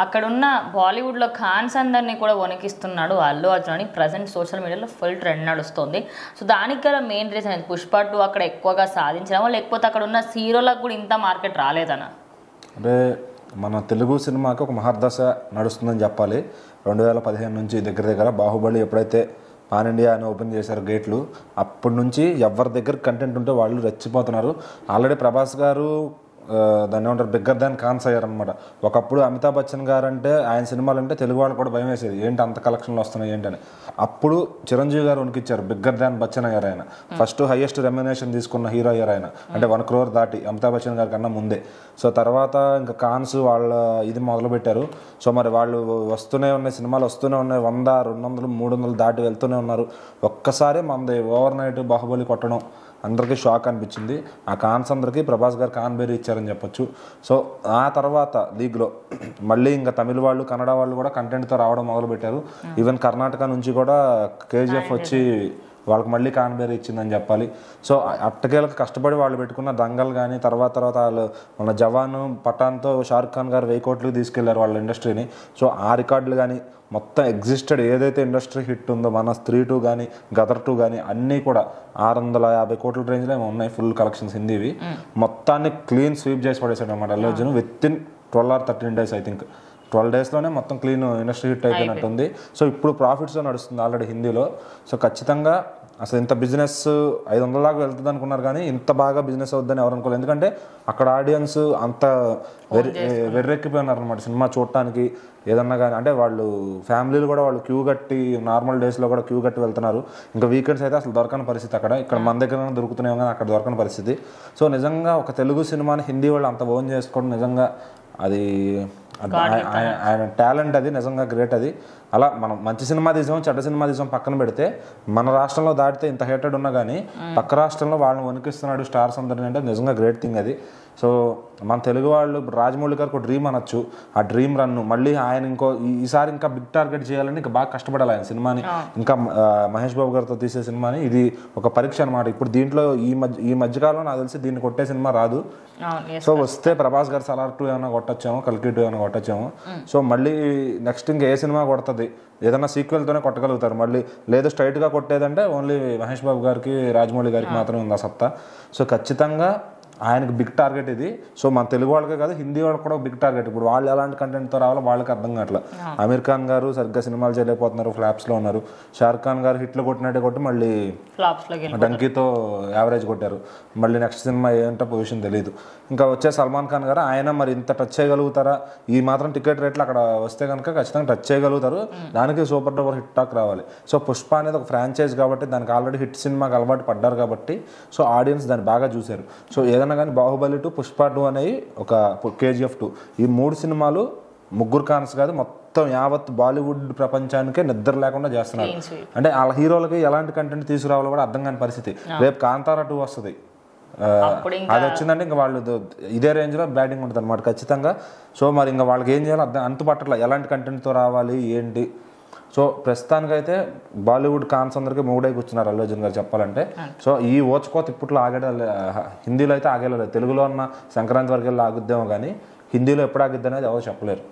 అక్కడున్న బాలీవుడ్లో ఖాన్స్ అందరినీ కూడా వణికిస్తున్నాడు అల్లు అర్జున్ అని ప్రజెంట్ సోషల్ మీడియాలో ఫుల్ ట్రెండ్ నడుస్తుంది. సో దానికి గల మెయిన్ రీజన్ అది పుష్ప 2 అక్కడ ఎక్కువగా సాధించడమా, లేకపోతే అక్కడ ఉన్న హీరోలకు కూడా ఇంత మార్కెట్ రాలేదనా? అంటే మన తెలుగు సినిమాకి ఒక మహర్దశ నడుస్తుందని చెప్పాలి. 2015 నుంచి దగ్గర బాహుబలి ఎప్పుడైతే పాన్ ఇండియా అని ఓపెన్ చేశారు గేట్లు, అప్పటి నుంచి ఎవరి దగ్గర కంటెంట్ ఉంటే వాళ్ళు రెచ్చిపోతున్నారు. ఆల్రెడీ ప్రభాస్ గారు దాన్ని ఏమంటారు బిగ్గర్ దాన్ ఖాన్స్ అయ్యారనమాట. ఒకప్పుడు అమితాబ్ బచ్చన్ గారు అంటే ఆయన సినిమాలు అంటే తెలుగు వాళ్ళు కూడా భయం వేసేది, ఏంటి అంత కలెక్షన్లు వస్తున్నాయి ఏంటని. అప్పుడు చిరంజీవి గారు ఉనికిచ్చారు, బిగ్గర్ దాన్ బచ్చన్ అయ్యారు ఆయన. ఫస్ట్ హైయెస్ట్ రెమ్యునేషన్ తీసుకున్న హీరో అయ్యారు ఆయన, అంటే 1 crore దాటి అమితాబ్ బచ్చన్ గారి కన్నా ముందే. సో తర్వాత ఇంకా ఖాన్స్ వాళ్ళ ఇది మొదలుపెట్టారు. సో మరి వాళ్ళు వస్తూనే ఉన్నాయి, సినిమాలు వస్తూనే ఉన్నాయి, 100, 200, 300 దాటి వెళ్తూనే ఉన్నారు. ఒక్కసారి మనది ఓవర్ నైట్ బాహుబలి కొట్టడం అందరికీ షాక్ అనిపించింది. ఆ ఖాన్స్ అందరికీ ప్రభాస్ గారు ఖాన్ బేరీ ఇచ్చారని చెప్పొచ్చు. సో ఆ తర్వాత లీగ్లో మళ్ళీ ఇంకా తమిళ వాళ్ళు, కన్నడ వాళ్ళు కూడా కంటెంట్తో రావడం మొదలుపెట్టారు. ఈవెన్ కర్ణాటక నుంచి కూడా కేజీఎఫ్ వచ్చి వాళ్ళకి మళ్ళీ ఖాన్ బేరీ ఇచ్చిందని చెప్పాలి. సో అట్టకేలకు కష్టపడి వాళ్ళు పెట్టుకున్న దంగల్ కానీ తర్వాత వాళ్ళు మన జవాన్, పఠాన్తో షారుఖ్ ఖాన్ గారు 1000 కోట్లకి తీసుకెళ్లారు వాళ్ళ ఇండస్ట్రీని. సో ఆ రికార్డులు కానీ మొత్తం ఎగ్జిస్టెడ్ ఏదైతే ఇండస్ట్రీ హిట్ ఉందో మన స్త్రీ 2 కానీ గదర్ 2 కానీ అన్నీ కూడా 650 కోట్ల రేంజ్లో ఉన్నాయి ఫుల్ కలెక్షన్స్ హిందీవి. మొత్తాన్ని క్లీన్ స్వీప్ చేసి పడేసాడు అనమాట Allu Arjun with in 12 or 13 days. I think 12 daysలోనే మొత్తం క్లీన్ ఇండస్ట్రీ హిట్ అయిపోయినట్టుంది. సో ఇప్పుడు ప్రాఫిట్స్లో నడుస్తుంది ఆల్రెడీ హిందీలో. సో ఖచ్చితంగా అసలు ఇంత బిజినెస్ 500 దాకా వెళ్తుంది అనుకున్నారు, కానీ ఇంత బాగా బిజినెస్ అవుద్దని ఎవరు అనుకోలేదు. ఎందుకంటే అక్కడ ఆడియన్స్ అంత వెర్రెక్కిపోయినారు అనమాట సినిమా చూడటానికి. ఏదన్నా కానీ అంటే వాళ్ళు ఫ్యామిలీలు కూడా వాళ్ళు క్యూ కట్టి నార్మల్ డేస్లో కూడా క్యూ కట్టి వెళ్తున్నారు. ఇంకా వీకెండ్స్ అయితే అసలు దొరకని పరిస్థితి అక్కడ. ఇక్కడ మన దగ్గర దొరుకుతున్నాయి కానీ అక్కడ దొరకని పరిస్థితి. సో నిజంగా ఒక తెలుగు సినిమాని హిందీ వాళ్ళు అంత ఓన్ చేసుకోవడం నిజంగా అది ఆయన టాలెంట్, అది నిజంగా గ్రేట్. అది అలా మనం మంచి సినిమా తీసాం, చెడ్డ సినిమా తీసాం పక్కన పెడితే, మన రాష్ట్రంలో దాటితే ఇంత హేటెడ్ ఉన్నా కానీ పక్క రాష్ట్రంలో వాళ్ళని వణికిస్తున్నాడు స్టార్స్ అందరినీ అంటే నిజంగా గ్రేట్ థింగ్ అది. సో మన తెలుగు వాళ్ళు రాజమౌళి గారికి ఒక డ్రీమ్ అనొచ్చు. ఆ డ్రీమ్ రన్ మళ్ళీ ఆయన ఈసారి ఇంకా బిగ్ టార్గెట్ చేయాలని ఇంకా బాగా కష్టపడాలి ఆయన సినిమాని. ఇంకా మహేష్ బాబు గారితో తీసే సినిమాని ఇది ఒక పరీక్ష అనమాట. ఇప్పుడు దీంట్లో ఈ మధ్యకాలంలో నాకు తెలిసి దీన్ని కొట్టే సినిమా రాదు. సో వస్తే ప్రభాస్ గారు సలార్ 2 ఏమైనా కొట్టొచ్చాము, కల్కి 2 ఏమైనా కొట్టొచ్చాము. సో మళ్ళీ నెక్స్ట్ ఇంకా ఏ సినిమా కొడుతుంది, ఏదైనా సీక్వెల్తోనే కొట్టగలుగుతారు. మళ్ళీ లేదు స్ట్రైట్గా కొట్టేదంటే ఓన్లీ మహేష్ బాబు గారికి, రాజమౌళి గారికి మాత్రమే ఉంది ఆ సత్తా. సో ఖచ్చితంగా ఆయనకు బిగ్ టార్గెట్ ఇది. సో మన తెలుగు వాళ్ళకే కాదు హిందీ వాళ్ళకి కూడా బిగ్ టార్గెట్. ఇప్పుడు వాళ్ళు ఎలాంటి కంటెంట్తో రావాలో వాళ్ళకి అర్థం కావట్లా. అమీర్ ఖాన్ గారు సరిగ్గా సినిమాలు చేయలేకపోతున్నారు, ఫ్లాప్స్లో ఉన్నారు. షారుఖ్ ఖాన్ గారు హిట్లు కొట్టినట్టే కొట్టి మళ్ళీ డంకీతో యావరేజ్ కొట్టారు. మళ్ళీ నెక్స్ట్ సినిమా ఏంటో పొజిషన్ తెలియదు. ఇంకా వచ్చే సల్మాన్ ఖాన్ గారు ఆయన మరి ఇంత టచ్ చేయగలుగుతారా, ఈ మాత్రం టికెట్ రేట్లు అక్కడ వస్తే కనుక ఖచ్చితంగా టచ్ చేయగలుగుతారు. దానికి సూపర్ డూపర్ హిట్ టాక్ రావాలి. సో పుష్ప అనేది ఒక ఫ్రాంచైజ్ కాబట్టి దానికి ఆల్రెడీ హిట్ సినిమాకి అలవాటు పడ్డారు కాబట్టి సో ఆడియన్స్ దాన్ని బాగా చూశారు. సో ఏదైనా కానీ బాహుబలి 2, పుష్ప 2 అనేవి ఒక కేజీఎఫ్ 2 ఈ 3 సినిమాలు ముగ్గురు ఖాన్స్ కాదు మొత్తం యావత్ బాలీవుడ్ ప్రపంచానికే నిద్ర లేకుండా చేస్తున్నారు. అంటే వాళ్ళ హీరోలకి ఎలాంటి కంటెంట్ తీసుకురావాలో కూడా అర్థం కాని పరిస్థితి. రేపు కాంతారా 2 వస్తుంది, అది వచ్చిందంటే ఇంకా వాళ్ళు ఇదే రేంజ్లో బ్యాటింగ్ ఉంటుంది అనమాట ఖచ్చితంగా. సో మరి ఇంకా వాళ్ళకి ఏం చేయాలో అర్థం అంతుపట్టట్లా, ఎలాంటి కంటెంట్తో రావాలి ఏంటి. సో ప్రస్తుతానికైతే బాలీవుడ్ ఖాన్స్ అందరికీ మూడై కూర్చున్నారు అల్లు అర్జున్ గారు చెప్పాలంటే. సో ఈ ఓచుకోత ఇప్పట్లో హిందీలో అయితే ఆగేలేదు. తెలుగులో ఉన్న సంక్రాంతి వరకు వెళ్ళి ఆగుద్దేమో కానీ హిందీలో ఎప్పుడు ఆగిద్ది అనేది ఎవరు చెప్పలేరు.